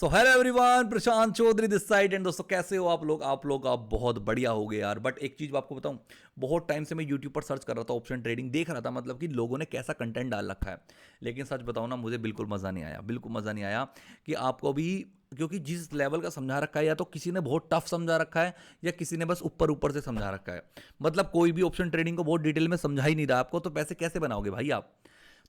So hello everyone, Prashant Chaudhary this side. And दोस्तों कैसे हो आप लोग? आप बहुत बढ़िया हो गए यार। बट एक चीज आपको बताऊं, बहुत टाइम से मैं यूट्यूब पर सर्च कर रहा था, ऑप्शन ट्रेडिंग देख रहा था, मतलब कि लोगों ने कैसा कंटेंट डाल रखा है। लेकिन सच बताऊं ना, मुझे बिल्कुल मजा नहीं आया, बिल्कुल मजा नहीं आया कि आपको भी, क्योंकि जिस लेवल का समझा रखा है या तो किसी ने बहुत टफ समझा रखा है या किसी ने बस ऊपर ऊपर से समझा रखा है। मतलब कोई भी ऑप्शन ट्रेडिंग को बहुत डिटेल में समझा ही नहीं रहा आपको, तो पैसे कैसे बनाओगे भाई आप?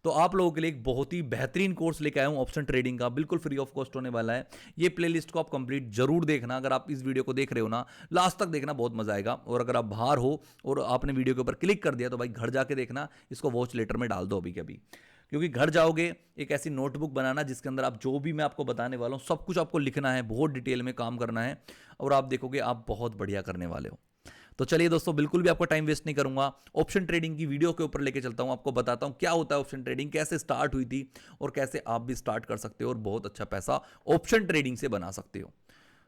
तो आप लोगों के लिए एक बहुत ही बेहतरीन कोर्स लेके आया हूं ऑप्शन ट्रेडिंग का, बिल्कुल फ्री ऑफ कॉस्ट होने वाला है। ये प्लेलिस्ट को आप कंप्लीट जरूर देखना। अगर आप इस वीडियो को देख रहे हो ना, लास्ट तक देखना, बहुत मजा आएगा। और अगर आप बाहर हो और आपने वीडियो के ऊपर क्लिक कर दिया तो भाई घर जाके देखना, इसको वॉच लेटर में डाल दो अभी के अभी। क्योंकि घर जाओगे एक ऐसी नोटबुक बनाना जिसके अंदर आप जो भी मैं आपको बताने वाला हूं सब कुछ आपको लिखना है, बहुत डिटेल में काम करना है, और आप देखोगे आप बहुत बढ़िया करने वाले हो। तो चलिए दोस्तों, बिल्कुल भी आपका टाइम वेस्ट नहीं करूंगा, ऑप्शन ट्रेडिंग की वीडियो के ऊपर लेके चलता हूं, आपको बताता हूं क्या होता है ऑप्शन ट्रेडिंग, कैसे स्टार्ट हुई थी और कैसे आप भी स्टार्ट कर सकते हो और बहुत अच्छा पैसा ऑप्शन ट्रेडिंग से बना सकते हो।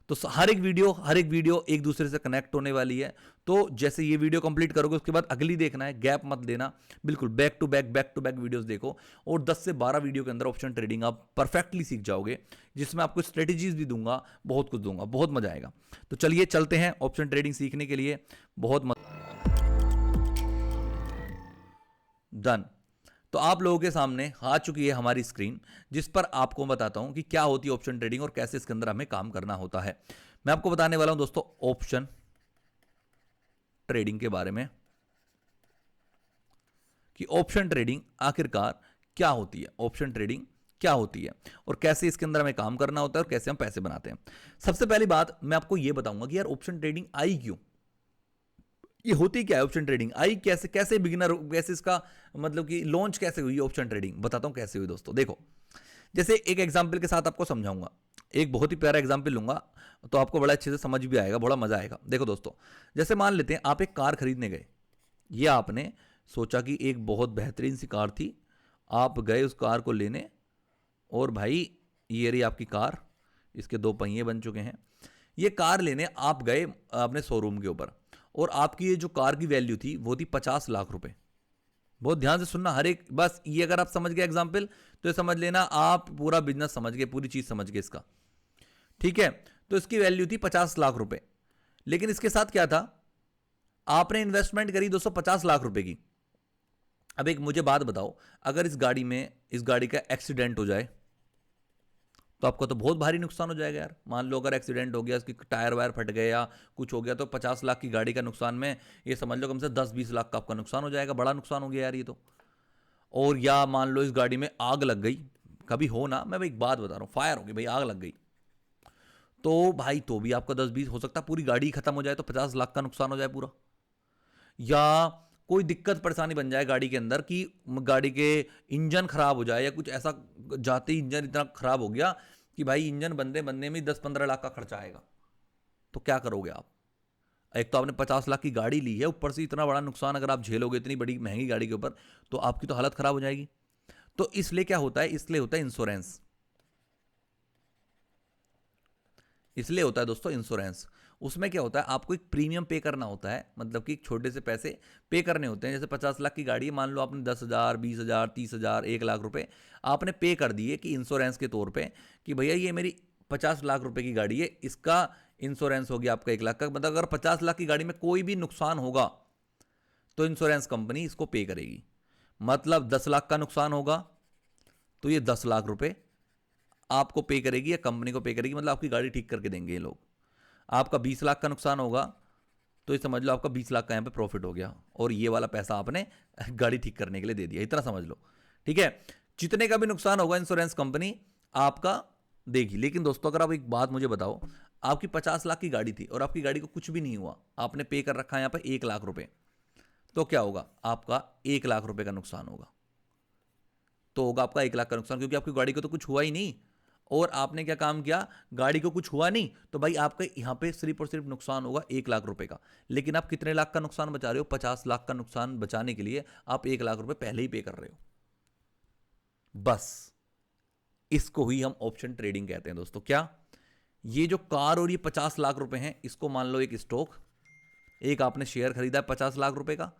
तो हर एक वीडियो एक दूसरे से कनेक्ट होने वाली है। तो जैसे ये वीडियो कंप्लीट करोगे उसके बाद अगली देखना है, गैप मत देना, बिल्कुल बैक टू बैक वीडियोस देखो। और 10 से 12 वीडियो के अंदर ऑप्शन ट्रेडिंग आप परफेक्टली सीख जाओगे, जिसमें आपको स्ट्रेटेजीज भी दूंगा, बहुत कुछ दूंगा, बहुत मजा आएगा। तो चलिए चलते हैं ऑप्शन ट्रेडिंग सीखने के लिए। बहुत डन। तो आप लोगों के सामने आ चुकी है हमारी स्क्रीन, जिस पर आपको बताता हूं कि क्या होती है ऑप्शन ट्रेडिंग और कैसे इसके अंदर हमें काम करना होता है। मैं आपको बताने वाला हूं दोस्तों ऑप्शन ट्रेडिंग के बारे में, कि ऑप्शन ट्रेडिंग आखिरकार क्या होती है, ऑप्शन ट्रेडिंग क्या होती है और कैसे इसके अंदर हमें काम करना होता है और कैसे हम पैसे बनाते हैं। सबसे पहली बात मैं आपको यह बताऊंगा कि यार ऑप्शन ट्रेडिंग आई क्यों, ये होती क्या है ऑप्शन ट्रेडिंग, आई कैसे, कैसे बिगिनर, कैसे इसका मतलब कि लॉन्च कैसे हुई ऑप्शन ट्रेडिंग, बताता हूं कैसे हुई दोस्तों। देखो, जैसे एक एग्जांपल के साथ आपको समझाऊंगा, एक बहुत ही प्यारा एग्जांपल लूंगा तो आपको बड़ा अच्छे से समझ भी आएगा, बड़ा मजा आएगा। देखो दोस्तों, जैसे मान लेते हैं आप एक कार खरीदने गए, ये आपने सोचा कि एक बहुत बेहतरीन सी कार थी, आप गए उस कार को लेने, और भाई ये रही आपकी कार, इसके दो पहिए बन चुके हैं। ये कार लेने आप गए अपने शोरूम के ऊपर, और आपकी ये जो कार की वैल्यू थी वो थी 50 लाख रुपए। बहुत ध्यान से सुनना, हर एक, बस ये अगर आप समझ गए एग्जाम्पल तो ये समझ लेना आप पूरा बिजनेस समझ गए, पूरी चीज समझ गए इसका। ठीक है, तो इसकी वैल्यू थी 50 लाख रुपए। लेकिन इसके साथ क्या था, आपने इन्वेस्टमेंट करी 250 लाख रुपए की। अब एक मुझे बात बताओ, अगर इस गाड़ी का एक्सीडेंट हो जाए तो आपका तो बहुत भारी नुकसान हो जाएगा यार। मान लो अगर एक्सीडेंट हो गया, इसकी टायर वायर फट गए या कुछ हो गया, तो 50 लाख की गाड़ी का नुकसान में ये समझ लो कम से 10-20 लाख का आपका नुकसान हो जाएगा, बड़ा नुकसान हो गया यार ये तो। और या मान लो इस गाड़ी में आग लग गई, कभी हो ना, मैं एक बात बता रहा हूँ, फायर हो गई भाई, आग लग गई, तो भाई तो भी आपका 10-20 हो सकता है, पूरी गाड़ी खत्म हो जाए तो 50 लाख का नुकसान हो जाए पूरा। या कोई दिक्कत परेशानी बन जाए गाड़ी के अंदर कि गाड़ी के इंजन खराब हो जाए या कुछ ऐसा, जाते ही इंजन इतना खराब हो गया कि भाई इंजन बनने बनने में 10-15 लाख का खर्चा आएगा, तो क्या करोगे आप? एक तो आपने 50 लाख की गाड़ी ली है, ऊपर से इतना बड़ा नुकसान अगर आप झेलोगे इतनी बड़ी महंगी गाड़ी के ऊपर, तो आपकी तो हालत खराब हो जाएगी। तो इसलिए क्या होता है, इसलिए होता है इंश्योरेंस, इसलिए होता है दोस्तों इंश्योरेंस। उसमें क्या होता है, आपको एक प्रीमियम पे करना होता है, मतलब कि छोटे से पैसे पे करने होते हैं। जैसे 50 लाख की गाड़ी है, मान लो आपने 10,000, 20,000, 30,000, 1 लाख रुपए आपने पे कर दिए कि इंश्योरेंस के तौर पे, कि भैया ये मेरी 50 लाख रुपए की गाड़ी है, इसका इंश्योरेंस हो गया आपका 1 लाख का। मतलब अगर 50 लाख की गाड़ी में कोई भी नुकसान होगा तो इंश्योरेंस कंपनी इसको पे करेगी। मतलब 10 लाख का नुकसान होगा तो ये 10 लाख रुपए आपको पे करेगी या कंपनी को पे करेगी, मतलब आपकी गाड़ी ठीक करके देंगे ये लोग। आपका 20 लाख का नुकसान होगा तो ये समझ लो आपका 20 लाख का यहाँ पे प्रॉफिट हो गया, और ये वाला पैसा आपने गाड़ी ठीक करने के लिए दे दिया, इतना समझ लो। ठीक है, जितने का भी नुकसान होगा इंश्योरेंस कंपनी आपका देगी। लेकिन दोस्तों अगर आप एक बात मुझे बताओ, आपकी 50 लाख की गाड़ी थी और आपकी गाड़ी को कुछ भी नहीं हुआ, आपने पे कर रखा है यहाँ पर 1 लाख रुपए, तो क्या होगा, आपका 1 लाख रुपए का नुकसान होगा। तो होगा आपका 1 लाख का नुकसान, क्योंकि आपकी गाड़ी को तो कुछ हुआ ही नहीं, और आपने क्या काम किया, गाड़ी को कुछ हुआ नहीं, तो भाई आपका यहां पे सिर्फ और सिर्फ नुकसान होगा 1 लाख रुपए का। लेकिन आप कितने लाख का नुकसान बचा रहे हो, 50 लाख का नुकसान बचाने के लिए आप 1 लाख रुपए पहले ही पे कर रहे हो। बस इसको ही हम ऑप्शन ट्रेडिंग कहते हैं दोस्तों। क्या, ये जो कार और ये 50 लाख रुपए हैं, इसको मान लो एक स्टॉक, एक आपने शेयर खरीदा है 50 लाख रुपए का,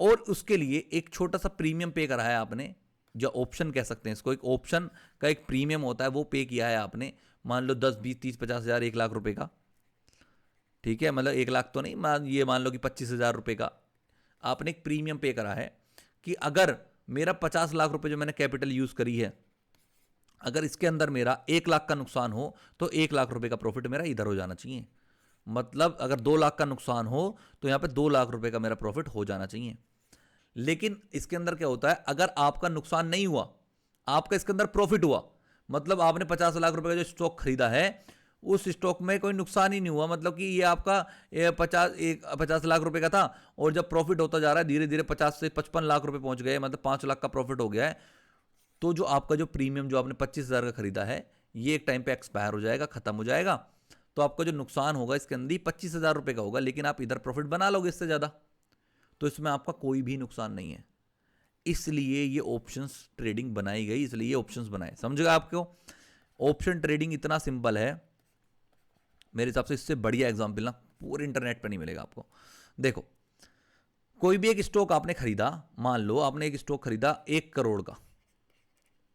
और उसके लिए एक छोटा सा प्रीमियम पे करा है आपने जो ऑप्शन कह सकते हैं इसको, एक ऑप्शन का एक प्रीमियम होता है, वो पे किया है आपने, मान लो 10 20 30 50 हज़ार 1 लाख रुपए का, ठीक है, मतलब 1 लाख तो नहीं, मान लो कि 25,000 रुपए का आपने एक प्रीमियम पे करा है कि अगर मेरा 50 लाख रुपए जो मैंने कैपिटल यूज करी है, अगर इसके अंदर मेरा 1 लाख का नुकसान हो तो 1 लाख रुपए का प्रॉफिट मेरा इधर हो जाना चाहिए। मतलब अगर 2 लाख का नुकसान हो तो यहां पे 2 लाख रुपए का मेरा प्रॉफिट हो जाना चाहिए। लेकिन इसके अंदर क्या होता है, अगर आपका नुकसान नहीं हुआ, आपका इसके अंदर प्रॉफिट हुआ, मतलब आपने 50 लाख रुपए का जो स्टॉक खरीदा है उस स्टॉक में कोई नुकसान ही नहीं हुआ, मतलब कि ये आपका 50 लाख रुपए का था और जब प्रॉफिट होता जा रहा है धीरे धीरे 50 से 55 लाख रुपए पहुंच गए, मतलब 5 लाख का प्रॉफिट हो गया है, तो जो आपका जो प्रीमियम जो आपने 25,000 का खरीदा है ये एक टाइम पे एक्सपायर हो जाएगा, खत्म हो जाएगा। तो आपका जो नुकसान होगा इसके अंदर 25,000 रुपए का होगा, लेकिन आप इधर प्रॉफिट बना लोगे इससे ज्यादा, तो इसमें आपका कोई भी नुकसान नहीं है। इसलिए ये ऑप्शंस ट्रेडिंग बनाई गई, इसलिए ये ऑप्शंस बनाए, समझेगा आपको। ऑप्शन ट्रेडिंग इतना सिंपल है, मेरे हिसाब से इससे बढ़िया एग्जांपल ना पूरे इंटरनेट पर नहीं मिलेगा आपको। देखो, कोई भी एक स्टॉक आपने खरीदा, मान लो आपने एक स्टॉक खरीदा 1 करोड़ का,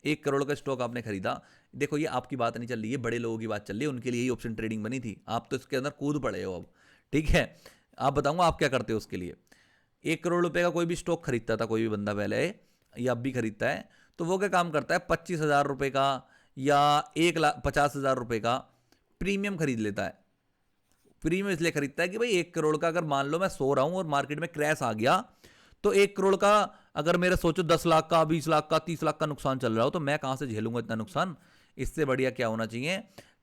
1 करोड़ का स्टॉक आपने खरीदा। देखो ये आपकी बात नहीं चल रही है, बड़े लोगों की बात चल रही है, उनके लिए ही ऑप्शन ट्रेडिंग बनी थी, आप तो इसके अंदर कूद पड़े हो अब, ठीक है। आप बताऊंगा आप क्या करते हो उसके लिए। 1 करोड़ रुपए का कोई भी स्टॉक खरीदता था कोई भी बंदा पहले, या अब भी खरीदता है, तो वो क्या काम करता है, 25,000 रुपए का या 1,50,000 रुपए का प्रीमियम खरीद लेता है। प्रीमियम इसलिए खरीदता है कि भाई 1 करोड़ का अगर मान लो मैं सो रहा हूं और मार्केट में क्रैश आ गया, तो 1 करोड़ का अगर मेरा सोचो 10 लाख का 20 लाख का 30 लाख का नुकसान चल रहा हो, तो मैं कहां से झेलूंगा इतना नुकसान। इससे बढ़िया क्या होना चाहिए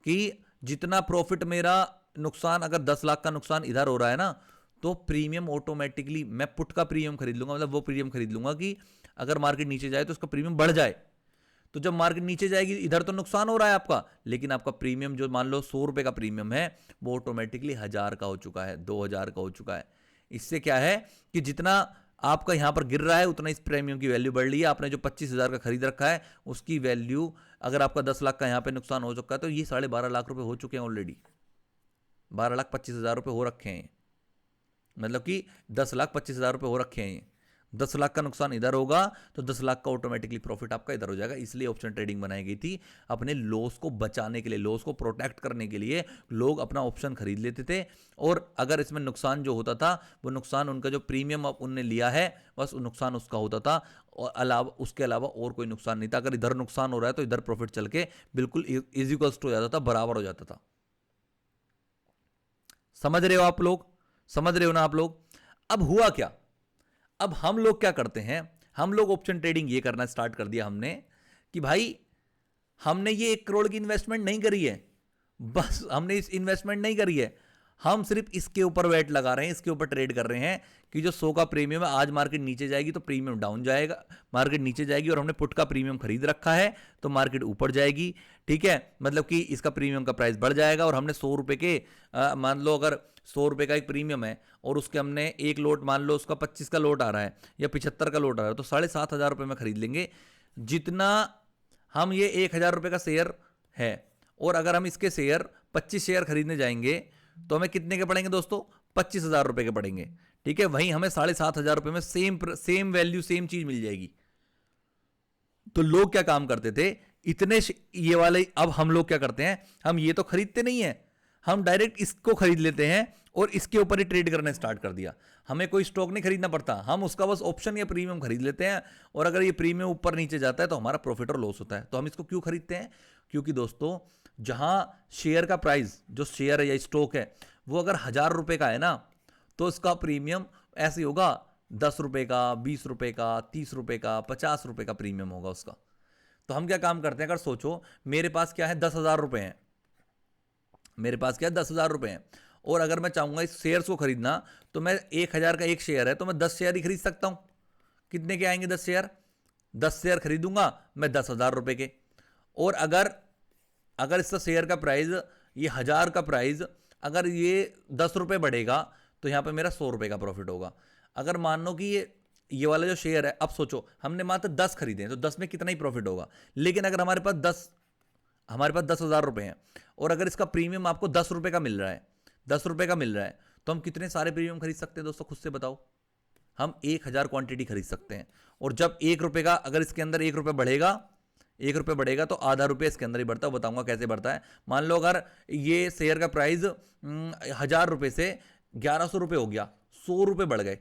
कि जितना प्रॉफिट मेरा नुकसान, अगर 10 लाख का नुकसान इधर हो रहा है ना, तो प्रीमियम ऑटोमेटिकली मैं पुट का प्रीमियम खरीद लूंगा, मतलब वो प्रीमियम खरीद लूंगा कि अगर मार्केट नीचे जाए तो उसका प्रीमियम बढ़ जाए। तो जब मार्केट नीचे जाएगी, इधर तो नुकसान हो रहा है आपका, लेकिन आपका प्रीमियम जो मान लो 100 रुपए का प्रीमियम है वो ऑटोमेटिकली 1,000 का हो चुका है, 2,000 का हो चुका है। इससे क्या है कि जितना आपका यहां पर गिर रहा है उतना इस प्रीमियम की वैल्यू बढ़ रही है। आपने जो 25,000 का खरीद रखा है उसकी वैल्यू, अगर आपका 10 लाख का यहां पे नुकसान हो चुका है तो ये 12.5 लाख रुपए हो चुके हैं ऑलरेडी, 12,25,000 रुपए हो रखे हैं, मतलब कि 10,25,000 रुपए हो रखे हैं। 10 लाख का नुकसान इधर होगा तो 10 लाख का ऑटोमेटिकली प्रॉफिट आपका इधर हो जाएगा। इसलिए ऑप्शन ट्रेडिंग बनाई गई थी, अपने लॉस को बचाने के लिए, लॉस को प्रोटेक्ट करने के लिए लोग अपना ऑप्शन खरीद लेते थे। और अगर इसमें नुकसान जो होता था वो नुकसान उनका जो प्रीमियम उनने लिया है बस नुकसान उसका होता था, और उसके अलावा और कोई नुकसान नहीं था। अगर इधर नुकसान हो रहा है तो इधर प्रॉफिट चल के बिल्कुल इक्वल्स हो जाता था, बराबर हो जाता था। समझ रहे हो आप लोग, समझ रहे हो ना आप लोग। अब हुआ क्या, अब हम लोग क्या करते हैं, हम लोग ऑप्शन ट्रेडिंग ये करना स्टार्ट कर दिया हमने कि भाई हमने ये 1 करोड़ की इन्वेस्टमेंट नहीं करी है, बस हमने इस इन्वेस्टमेंट नहीं करी है, हम सिर्फ इसके ऊपर वेट लगा रहे हैं, इसके ऊपर ट्रेड कर रहे हैं कि जो 100 का प्रीमियम है, आज मार्केट नीचे जाएगी तो प्रीमियम डाउन जाएगा, मार्केट नीचे जाएगी और हमने पुट का प्रीमियम खरीद रखा है तो मार्केट ऊपर जाएगी, ठीक है। मतलब कि इसका प्रीमियम का प्राइस बढ़ जाएगा और हमने 100 रुपए के मान लो अगर 100 रुपए का एक प्रीमियम है और उसके हमने एक लोट मान लो उसका 25 का लोट आ रहा है या 75 का लोट आ रहा है, तो 7,500 रुपए में खरीद लेंगे। जितना हम ये 1,000 रुपए का शेयर है और अगर हम इसके शेयर 25 शेयर खरीदने जाएंगे तो हमें कितने के पड़ेंगे दोस्तों, 25,000 रुपए के पड़ेंगे, ठीक है। वहीं हमें 7,500 रुपए में सेम वैल्यू सेम चीज मिल जाएगी। तो लोग क्या काम करते थे, इतने ये वाले, अब हम लोग क्या करते हैं, हम ये तो खरीदते नहीं है, हम डायरेक्ट इसको खरीद लेते हैं और इसके ऊपर ही ट्रेड करना स्टार्ट कर दिया। हमें कोई स्टॉक नहीं खरीदना पड़ता, हम उसका बस ऑप्शन या प्रीमियम खरीद लेते हैं और अगर ये प्रीमियम ऊपर नीचे जाता है तो हमारा प्रॉफिट और लॉस होता है। तो हम इसको क्यों खरीदते हैं, क्योंकि दोस्तों जहां शेयर का प्राइस, जो शेयर है या स्टॉक है वो अगर 1,000 रुपए का है ना, तो उसका प्रीमियम ऐसे होगा 10 रुपए का, 20 रुपए का, 30 रुपए का, 50 रुपए का प्रीमियम होगा उसका। तो हम क्या काम करते हैं, अगर सोचो मेरे पास क्या है 10,000 रुपए हैं, मेरे पास क्या है 10,000 रुपए हैं और अगर मैं चाहूंगा इस शेयर्स को खरीदना तो मैं 1,000 का एक शेयर है तो मैं 10 शेयर ही खरीद सकता हूं। कितने के आएंगे 10 शेयर, 10 शेयर खरीदूंगा मैं 10,000 रुपए के। और अगर इसका शेयर का प्राइस, ये 1,000 का प्राइस अगर ये 10 रुपए बढ़ेगा तो यहां पे मेरा 100 रुपए का प्रॉफिट होगा। अगर मान लो कि ये वाला जो शेयर है, अब सोचो हमने मात्र 10 खरीदे हैं तो 10 में कितना ही प्रॉफिट होगा। लेकिन अगर हमारे पास 10,000 रुपए हैं और अगर इसका प्रीमियम आपको 10 रुपए का मिल रहा है, 10 रुपए का मिल रहा है, तो हम कितने सारे प्रीमियम खरीद सकते हैं दोस्तों, खुद से बताओ। हम 1000 क्वांटिटी खरीद सकते हैं। और जब 1 रुपये का, अगर इसके अंदर 1 रुपये बढ़ेगा, 1 रुपये बढ़ेगा तो आधा रुपये इसके अंदर ही बढ़ता है। बताऊंगा कैसे बढ़ता है। मान लो अगर ये शेयर का प्राइस 1000 रुपये से 1100 रुपये हो गया, 100 रुपये बढ़ गए,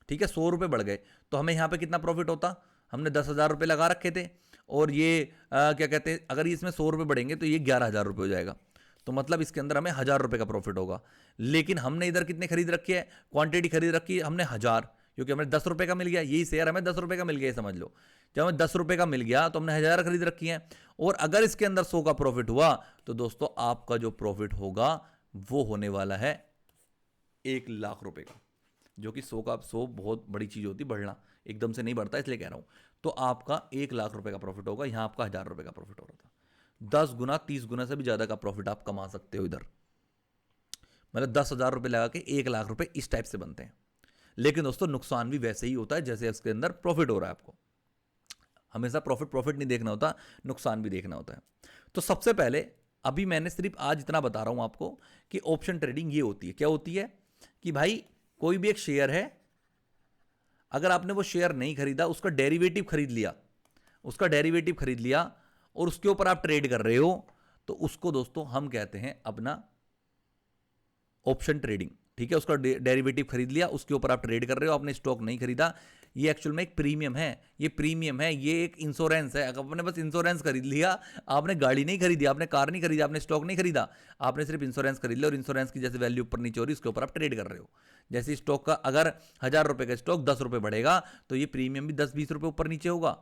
ठीक है, 100 रुपये बढ़ गए, तो हमें यहाँ पे कितना प्रॉफिट होता? हमने 10,000 रुपये लगा रखे थे, और ये क्या कहते हैं, अगर इसमें 100 रुपये बढ़ेंगे तो ये 11,000 रुपये हो जाएगा। तो मतलब इसके अंदर हमें 1000 रुपये का प्रॉफिट होगा। लेकिन हमने इधर कितने खरीद रखी है, क्वांटिटी खरीद रखी है हमने 1000, क्योंकि हमें 10 रुपये का मिल गया। यही शेयर हमें 10 रुपये का मिल गया, समझ लो। जब हमें 10 रुपये का मिल गया तो हमने 1000 खरीद रखी है। और अगर इसके अंदर 100 का प्रॉफिट हुआ तो दोस्तों आपका जो प्रॉफिट होगा वो होने वाला है 1 लाख रुपए का, जो कि 100 बहुत बड़ी चीज होती, बढ़ना एकदम से नहीं बढ़ता, इसलिए कह रहा हूं। तो आपका 1 लाख रुपए का प्रॉफिट होगा, यहां आपका 1000 रुपए का प्रॉफिट हो रहा था। 10 गुना 30 गुना से भी ज्यादा का प्रॉफिट आप कमा सकते हो इधर। मतलब 10,000 रुपए लगा के 1 लाख रुपए इस टाइप से बनते हैं। लेकिन दोस्तों नुकसान भी वैसे ही होता है जैसे इसके अंदर प्रॉफिट हो रहा है। आपको हमेशा प्रॉफिट नहीं देखना होता, नुकसान भी देखना होता है। तो सबसे पहले अभी मैंने सिर्फ आज इतना बता रहा हूं आपको कि ऑप्शन ट्रेडिंग ये होती है। क्या होती है कि भाई कोई भी एक शेयर है, अगर आपने वो शेयर नहीं खरीदा, उसका डेरिवेटिव खरीद लिया, उसका डेरिवेटिव खरीद लिया और उसके ऊपर आप ट्रेड कर रहे हो, तो उसको दोस्तों हम कहते हैं अपना ऑप्शन ट्रेडिंग। ठीक है, उसका डेरिवेटिव खरीद लिया, उसके ऊपर आप ट्रेड कर रहे हो, आपने स्टॉक नहीं खरीदा। ये एक्चुअल में एक प्रीमियम है, ये प्रीमियम है, ये एक इंश्योरेंस है। अगर आपने बस इंश्योरेंस खरीद लिया, आपने गाड़ी नहीं खरीदी, आपने कार नहीं खरीदी, आपने स्टॉक नहीं खरीदा, आपने सिर्फ इंश्योरेंस खरीद लिया, और इंश्योरेंस की जैसे वैल्यू ऊपर नीचे हो रही, उसके ऊपर आप ट्रेड कर रहे हो। जैसे स्टॉक का अगर 1000 रुपये का स्टॉक 10 रुपये बढ़ेगा, तो ये प्रीमियम भी 10-20 रुपये ऊपर नीचे होगा।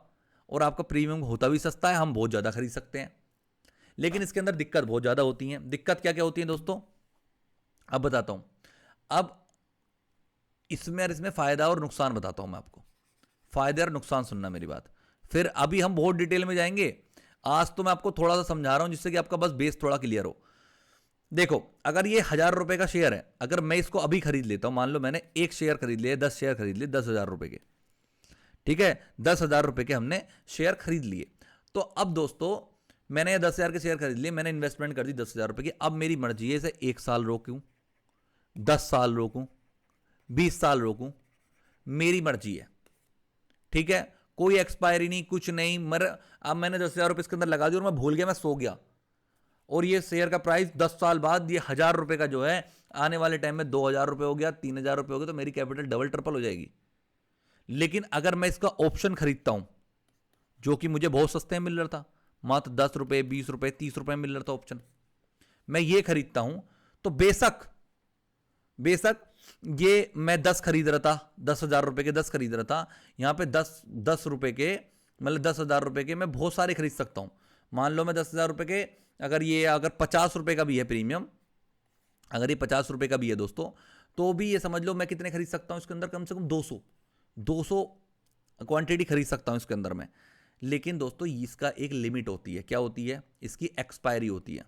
और आपका प्रीमियम होता भी सस्ता है, हम बहुत ज़्यादा खरीद सकते हैं। लेकिन इसके अंदर दिक्कत बहुत ज़्यादा होती है। दिक्कत क्या क्या होती है दोस्तों, अब बताता हूं। अब इसमें फायदा और नुकसान बताता हूं मैं आपको। फायदे और नुकसान सुनना मेरी बात, फिर अभी हम बहुत डिटेल में जाएंगे। आज तो मैं आपको थोड़ा सा समझा रहा हूं जिससे कि आपका बस बेस थोड़ा क्लियर हो। देखो, अगर ये 1000 रुपए का शेयर है, अगर मैं इसको अभी खरीद लेता हूं, मान लो मैंने एक शेयर खरीद लिया, 10 शेयर खरीद लिए 10,000 रुपए के, ठीक है, 10,000 रुपए के हमने शेयर खरीद लिए। तो अब दोस्तों मैंने 10,000 के शेयर खरीद लिए, मैंने इन्वेस्टमेंट कर दी 10,000 रुपए की। अब मेरी मर्जी है इसे 1 साल रोकूं, 10 साल रोकूं, 20 साल रोकूं, मेरी मर्जी है। ठीक है, कोई एक्सपायरी नहीं, कुछ नहीं। अब मैंने 10,000 रुपये इसके अंदर लगा दिया और मैं भूल गया, मैं सो गया, और ये शेयर का प्राइस 10 साल बाद ये 1000 रुपये का जो है आने वाले टाइम में 2,000 रुपये हो गया, 3,000 रुपये हो गया, तो मेरी कैपिटल डबल ट्रिपल हो जाएगी। लेकिन अगर मैं इसका ऑप्शन खरीदता हूं, जो कि मुझे बहुत सस्ते में मिल रहा था, मात्र 10 रुपये, 20 रुपये, 30 रुपये में मिल रहा था ऑप्शन, मैं ये खरीदता हूं, तो बेशक ये मैं 10 खरीद रहा था, 10,000 रुपए के 10 खरीद रहा था, यहां पे 10 रुपए के, मतलब 10,000 रुपए के मैं बहुत सारे खरीद सकता हूं। मान लो मैं 10,000 रुपए के, अगर 50 रुपए का भी है प्रीमियम, अगर ये 50 रुपए का भी है दोस्तों, तो भी ये समझ लो मैं कितने खरीद सकता हूं इसके अंदर, कम से कम 200 क्वांटिटी खरीद सकता हूं इसके अंदर में। लेकिन दोस्तों इसका एक लिमिट होती है। क्या होती है? इसकी एक्सपायरी होती है,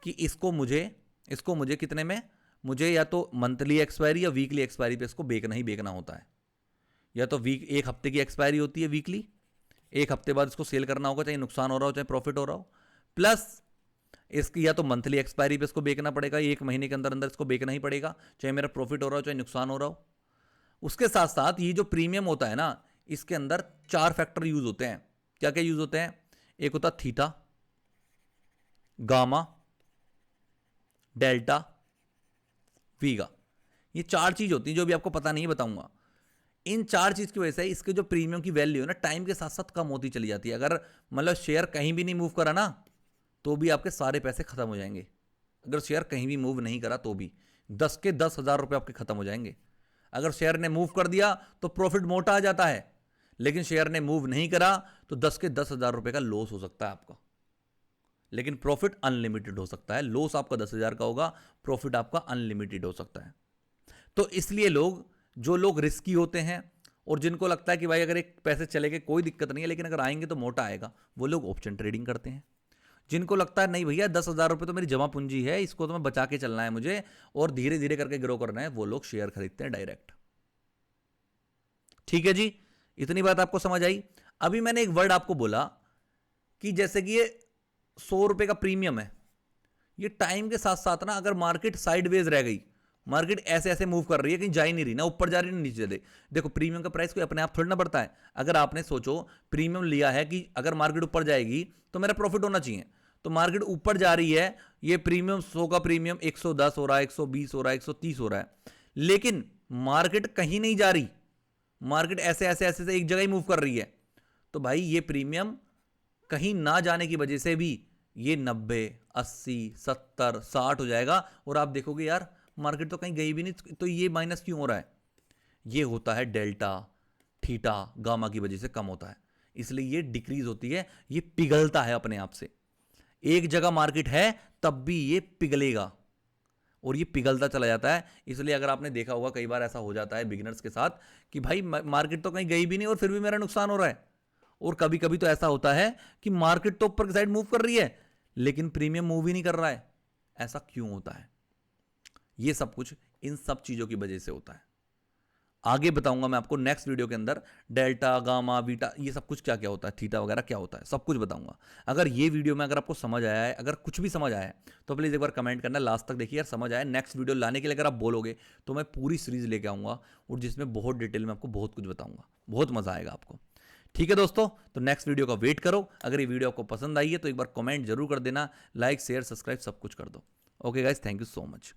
कि इसको मुझे कितने में, मुझे या तो मंथली एक्सपायरी या वीकली एक्सपायरी पे इसको बेचना ही बेचना होता है। या तो एक हफ्ते की एक्सपायरी होती है वीकली, एक हफ्ते बाद इसको सेल करना होगा, चाहे नुकसान हो रहा हो चाहे प्रॉफिट हो रहा हो। प्लस इसकी या तो मंथली एक्सपायरी पे इसको बेचना पड़ेगा, 1 महीने के अंदर अंदर इसको बेचना ही पड़ेगा, चाहे मेरा प्रॉफिट हो रहा हो चाहे नुकसान हो रहा हो। उसके साथ साथ ये जो प्रीमियम होता है ना, इसके अंदर 4 फैक्टर यूज होते हैं। क्या क्या यूज होते हैं? एक होता थीटा, गामा, डेल्टा, वीगा। ये 4 चीज होती है जो भी आपको पता नहीं बताऊंगा। इन 4 चीज की वजह से इसके जो प्रीमियम की वैल्यू है ना, टाइम के साथ साथ कम होती चली जाती है। अगर मतलब शेयर कहीं भी नहीं मूव करा ना, तो भी आपके सारे पैसे खत्म हो जाएंगे। अगर शेयर कहीं भी मूव नहीं करा तो भी 10 के 10,000 रुपए आपके खत्म हो जाएंगे। अगर शेयर ने मूव कर दिया तो प्रॉफिट मोटा आ जाता है, लेकिन शेयर ने मूव नहीं करा तो 10 के 10,000 रुपए का लॉस हो सकता है आपका। लेकिन प्रॉफिट अनलिमिटेड हो सकता है। लॉस आपका 10,000 का होगा, प्रॉफिट आपका अनलिमिटेड हो सकता है। तो इसलिए जो लोग रिस्की होते हैं और जिनको लगता है कि भाई अगर एक पैसे चले गए कोई दिक्कत नहीं है, लेकिन अगर आएंगे तो मोटा आएगा, वो लोग ऑप्शन ट्रेडिंग करते हैं। जिनको लगता है नहीं भैया 10,000 रुपये तो मेरी जमा पूंजी है, इसको तो मैं बचा के चलना है मुझे और धीरे धीरे करके ग्रो करना है, वो लोग शेयर खरीदते हैं डायरेक्ट। ठीक है जी, इतनी बात आपको समझ आई। अभी मैंने एक वर्ड आपको बोला कि जैसे कि ये 100 रुपए का प्रीमियम है, ये टाइम के साथ साथ ना अगर मार्केट साइडवेज रह गई मार्केट ऐसे ऐसे मूव कर रही है, कहीं जा ही नहीं रही, ना ऊपर जा रही ना नीचे दे। देखो प्रीमियम का प्राइस कोई अपने आप थोड़ी ना बढ़ता है। अगर आपने सोचो प्रीमियम लिया है कि अगर मार्केट ऊपर जाएगी तो मेरा प्रॉफिट होना चाहिए, तो मार्केट ऊपर जा रही है, ये प्रीमियम 100 का प्रीमियम 110 हो रहा है, 120 हो रहा है, 130 हो रहा है, लेकिन मार्केट कहीं नहीं जा रही, मार्केट ऐसे ऐसे ऐसे से एक जगह ही मूव कर रही है, तो भाई ये प्रीमियम कहीं ना जाने की वजह से भी ये 90, 80, 70, 60 हो जाएगा, और आप देखोगे यार मार्केट तो कहीं गई भी नहीं, तो ये माइनस क्यों हो रहा है? ये होता है डेल्टा, थीटा, गामा की वजह से कम होता है, इसलिए ये डिक्रीज होती है, ये पिघलता है अपने आप से। एक जगह मार्केट है तब भी ये पिघलेगा और ये पिघलता चला जाता है। इसलिए अगर आपने देखा होगा कई बार ऐसा हो जाता है बिगिनर्स के साथ कि भाई मार्केट तो कहीं गई भी नहीं और फिर भी मेरा नुकसान हो रहा है। और कभी कभी तो ऐसा होता है कि मार्केट तो ऊपर की साइड मूव कर रही है लेकिन प्रीमियम मूव ही नहीं कर रहा है। ऐसा क्यों होता है? ये सब कुछ इन सब चीजों की वजह से होता है। आगे बताऊंगा मैं आपको नेक्स्ट वीडियो के अंदर, डेल्टा, गामा, बीटा, ये सब कुछ क्या क्या होता है, थीटा वगैरह क्या होता है, सब कुछ बताऊंगा। अगर ये वीडियो में अगर आपको समझ आया है, अगर कुछ भी समझ आया है, तो प्लीज़ एक बार कमेंट करना, लास्ट तक देखिए यार समझ आया। नेक्स्ट वीडियो लाने के लिए अगर आप बोलोगे तो मैं पूरी सीरीज लेके आऊँगा और जिसमें बहुत डिटेल में आपको बहुत कुछ बताऊँगा, बहुत मज़ा आएगा आपको। ठीक है दोस्तों, तो नेक्स्ट वीडियो का वेट करो। अगर ये वीडियो आपको पसंद आई है तो एक बार कमेंट जरूर कर देना, लाइक शेयर सब्सक्राइब सब कुछ कर दो। Okay guys, thank you so much.